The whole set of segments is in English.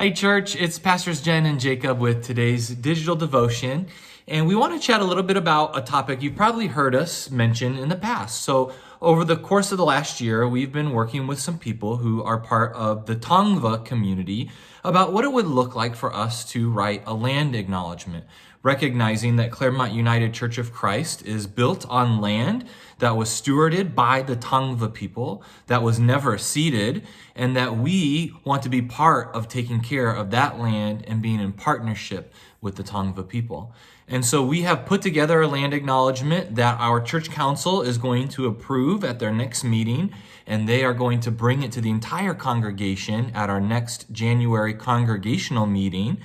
Hi, church. It's Pastors Jen and Jacob with today's digital devotion. And we want to chat a little bit about a topic you've probably heard us mention in the past. So, over the course of the last year, we've been working with some people who are part of the Tongva community about what it would look like for us to write a land acknowledgement, recognizing that Claremont United Church of Christ is built on land that was stewarded by the Tongva people, that was never ceded, and that we want to be part of taking care of that land and being in partnership with the Tongva people. And so we have put together a land acknowledgement that our church council is going to approve at their next meeting, and they are going to bring it to the entire congregation at our next January congregational meeting.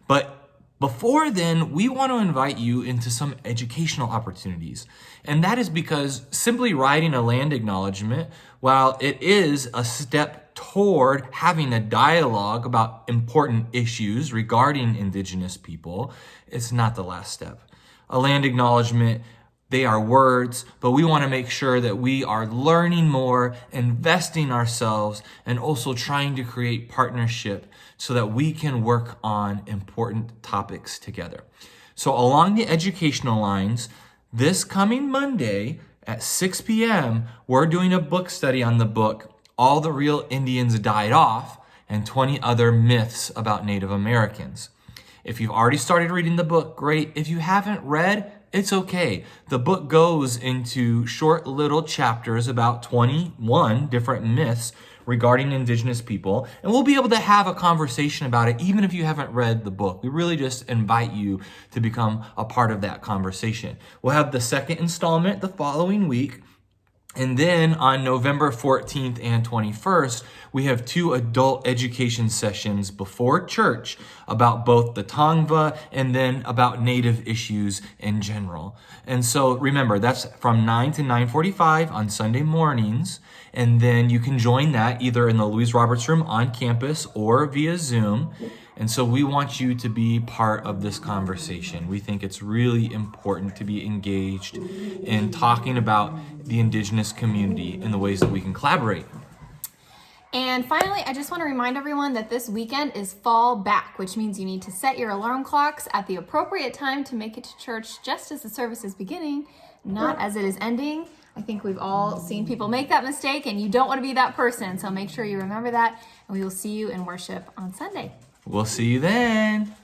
But before then, we want to invite you into some educational opportunities. And that is because simply writing a land acknowledgement, while it is a step toward having a dialogue about important issues regarding Indigenous people, it's not the last step. A land acknowledgement, they are words, but we want to make sure that we are learning more, investing ourselves, and also trying to create partnership so that we can work on important topics together. So along the educational lines, this coming Monday at 6 p.m., we're doing a book study on the book, All the Real Indians Died Off, and 20 Other Myths About Native Americans. If you've already started reading the book, great. If you haven't read, it's okay. The book goes into short little chapters about 21 different myths regarding Indigenous people, and we'll be able to have a conversation about it even if you haven't read the book. We really just invite you to become a part of that conversation. We'll have the second installment the following week. And then on November 14th and 21st, we have 2 adult education sessions before church about both the Tongva and then about Native issues in general. And so remember, that's from 9 to 9:45 on Sunday mornings. And then you can join that either in the Louise Roberts Room on campus or via Zoom. And so we want you to be part of this conversation. We think it's really important to be engaged in talking about the Indigenous community and the ways that we can collaborate. And finally, I just want to remind everyone that this weekend is fall back, which means you need to set your alarm clocks at the appropriate time to make it to church just as the service is beginning, not as it is ending. I think we've all seen people make that mistake, and you don't want to be that person. So make sure you remember that, and we will see you in worship on Sunday. We'll see you then.